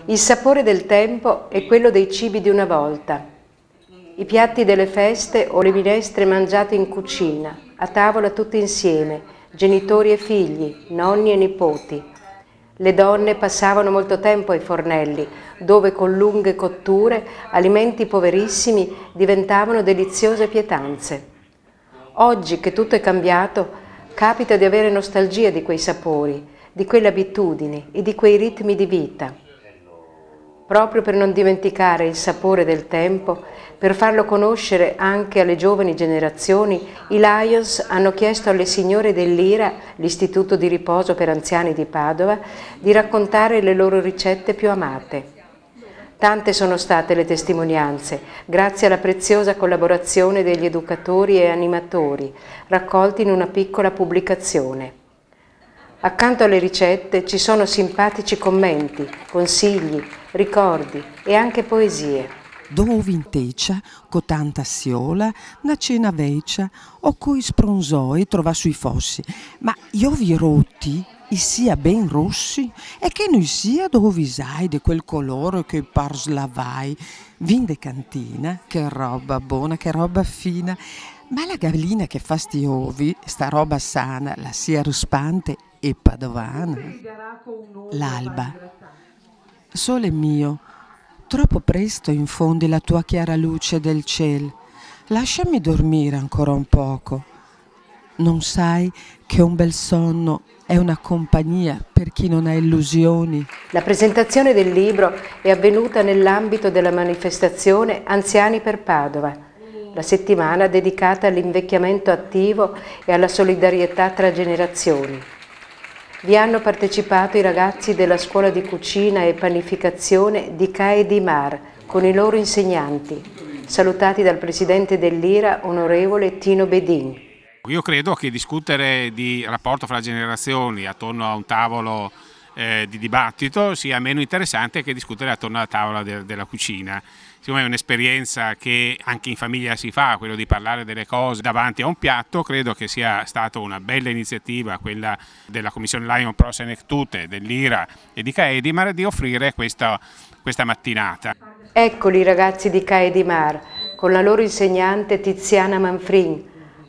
Il sapore del tempo è quello dei cibi di una volta. I piatti delle feste o le minestre mangiate in cucina, a tavola tutti insieme, genitori e figli, nonni e nipoti. Le donne passavano molto tempo ai fornelli, dove con lunghe cotture alimenti poverissimi diventavano deliziose pietanze. Oggi che tutto è cambiato, capita di avere nostalgia di quei sapori, di quelle abitudini e di quei ritmi di vita. Proprio per non dimenticare il sapore del tempo, per farlo conoscere anche alle giovani generazioni, i Lions hanno chiesto alle signore dell'IRA, l'Istituto di Riposo per Anziani di Padova, di raccontare le loro ricette più amate. Tante sono state le testimonianze, grazie alla preziosa collaborazione degli educatori e animatori, raccolti in una piccola pubblicazione. Accanto alle ricette ci sono simpatici commenti, consigli, ricordi e anche poesie. Dove in tecia, con tanta siola, una cena vecchia, o coi spronzoi trova sui fossi, ma io vi rotti, i sia ben rossi, e che noi sia dove sai di quel colore che par slavai, vin de cantina, che roba buona, che roba fina, ma la gallina che fa sti ovi, sta roba sana, la sia ruspante e padovana. L'alba. Sole mio, troppo presto infondi la tua chiara luce del cielo. Lasciami dormire ancora un poco. Non sai che un bel sonno è una compagnia per chi non ha illusioni? La presentazione del libro è avvenuta nell'ambito della manifestazione Anziani per Padova, la settimana dedicata all'invecchiamento attivo e alla solidarietà tra generazioni. Vi hanno partecipato i ragazzi della scuola di cucina e panificazione di Cae di Mar con i loro insegnanti, salutati dal presidente dell'IRA, onorevole Tino Bedin. Io credo che discutere di rapporto fra generazioni attorno a un tavolo di dibattito sia meno interessante che discutere attorno alla tavola della cucina. Siccome è un'esperienza che anche in famiglia si fa, quello di parlare delle cose davanti a un piatto, credo che sia stata una bella iniziativa quella della Commissione Lion Pro Senectute, dell'IRA e di Cae di Mar di offrire questa mattinata. Eccoli i ragazzi di Cae di Mar, con la loro insegnante Tiziana Manfrin,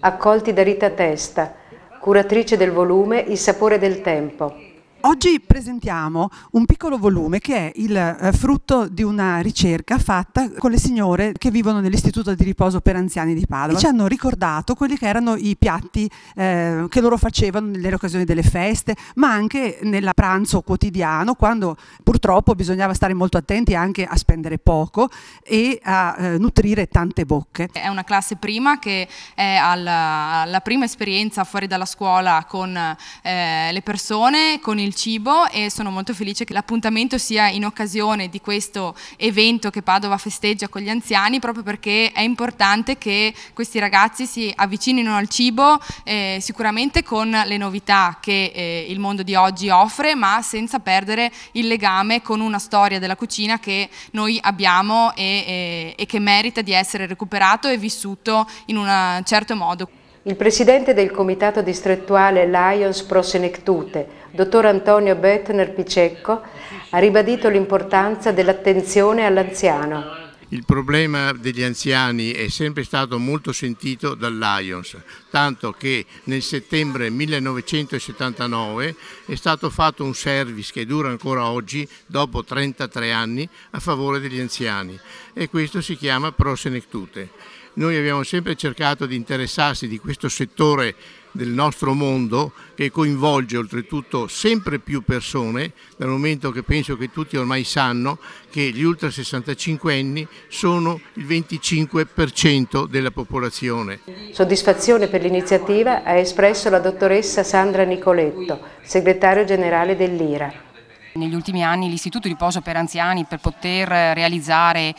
accolti da Rita Testa, curatrice del volume Il sapore del tempo. Oggi presentiamo un piccolo volume che è il frutto di una ricerca fatta con le signore che vivono nell'Istituto di Riposo per Anziani di Padova. Ci hanno ricordato quelli che erano i piatti che loro facevano nelle occasioni delle feste, ma anche nel pranzo quotidiano, quando purtroppo bisognava stare molto attenti anche a spendere poco e a nutrire tante bocche. È una classe prima che è alla prima esperienza fuori dalla scuola con le persone, con il cibo, e sono molto felice che l'appuntamento sia in occasione di questo evento che Padova festeggia con gli anziani, proprio perché è importante che questi ragazzi si avvicinino al cibo sicuramente con le novità che il mondo di oggi offre, ma senza perdere il legame con una storia della cucina che noi abbiamo e che merita di essere recuperato e vissuto in un certo modo. Il presidente del comitato distrettuale Lions Pro Senectute, dottor Antonio Bettner Picecco, ha ribadito l'importanza dell'attenzione all'anziano. Il problema degli anziani è sempre stato molto sentito dal Lions, tanto che nel settembre 1979 è stato fatto un service che dura ancora oggi, dopo 33 anni, a favore degli anziani, e questo si chiama Pro Senectute. Noi abbiamo sempre cercato di interessarsi di questo settore del nostro mondo che coinvolge oltretutto sempre più persone, dal momento che penso che tutti ormai sanno che gli ultra 65 anni sono il 25% della popolazione. Soddisfazione per l'iniziativa ha espresso la dottoressa Sandra Nicoletto, segretario generale dell'IRA. Negli ultimi anni l'Istituto di Riposo per Anziani, per poter realizzare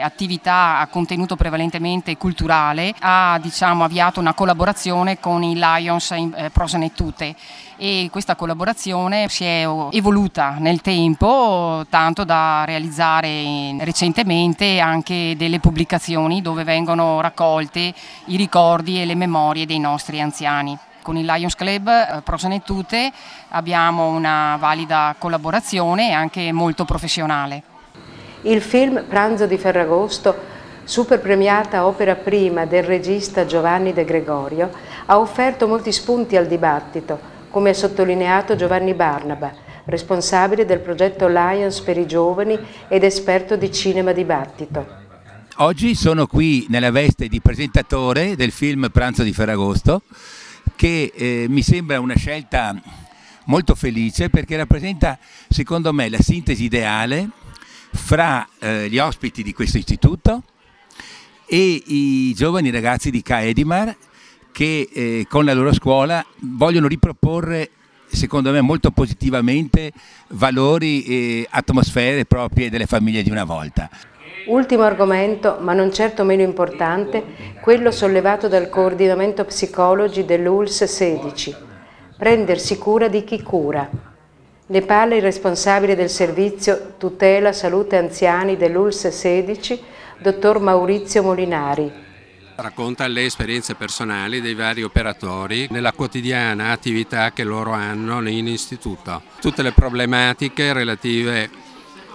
attività a contenuto prevalentemente culturale, ha avviato una collaborazione con i Lions Pro Senectute, e questa collaborazione si è evoluta nel tempo, tanto da realizzare recentemente anche delle pubblicazioni dove vengono raccolte i ricordi e le memorie dei nostri anziani. Con il Lions Club Prosenetute abbiamo una valida collaborazione e anche molto professionale. Il film Pranzo di Ferragosto, super premiata opera prima del regista Giovanni De Gregorio, ha offerto molti spunti al dibattito, come ha sottolineato Giovanni Barnaba, responsabile del progetto Lions per i giovani ed esperto di cinema dibattito. Oggi sono qui nella veste di presentatore del film Pranzo di Ferragosto, che mi sembra una scelta molto felice perché rappresenta, secondo me, la sintesi ideale fra gli ospiti di questo istituto e i giovani ragazzi di Ca' Edimar che con la loro scuola vogliono riproporre, secondo me molto positivamente, valori e atmosfere proprie delle famiglie di una volta. Ultimo argomento, ma non certo meno importante, quello sollevato dal coordinamento psicologi dell'ULSS 16. Prendersi cura di chi cura. Ne parla il responsabile del servizio Tutela Salute Anziani dell'ULSS 16, dottor Maurizio Molinari. Racconta le esperienze personali dei vari operatori nella quotidiana attività che loro hanno in istituto. Tutte le problematiche relative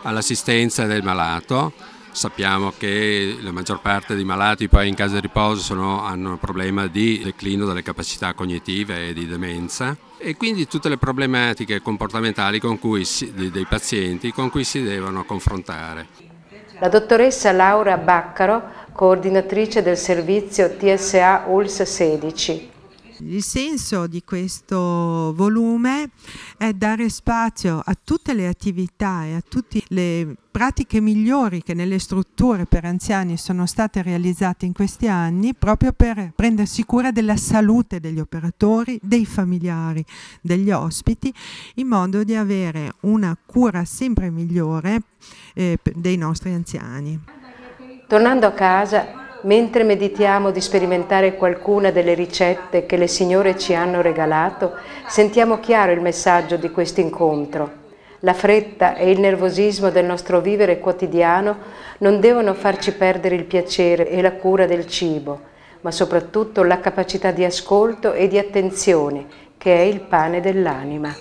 all'assistenza del malato. Sappiamo che la maggior parte dei malati poi in casa di riposo hanno un problema di declino delle capacità cognitive e di demenza, e quindi tutte le problematiche comportamentali dei pazienti con cui si devono confrontare. La dottoressa Laura Baccaro, coordinatrice del servizio TSA ULSS 16. Il senso di questo volume è dare spazio a tutte le attività e a tutte le pratiche migliori che nelle strutture per anziani sono state realizzate in questi anni, proprio per prendersi cura della salute degli operatori, dei familiari, degli ospiti, in modo di avere una cura sempre migliore dei nostri anziani. Tornando a casa, mentre meditiamo di sperimentare qualcuna delle ricette che le signore ci hanno regalato, sentiamo chiaro il messaggio di questo incontro. La fretta e il nervosismo del nostro vivere quotidiano non devono farci perdere il piacere e la cura del cibo, ma soprattutto la capacità di ascolto e di attenzione, che è il pane dell'anima.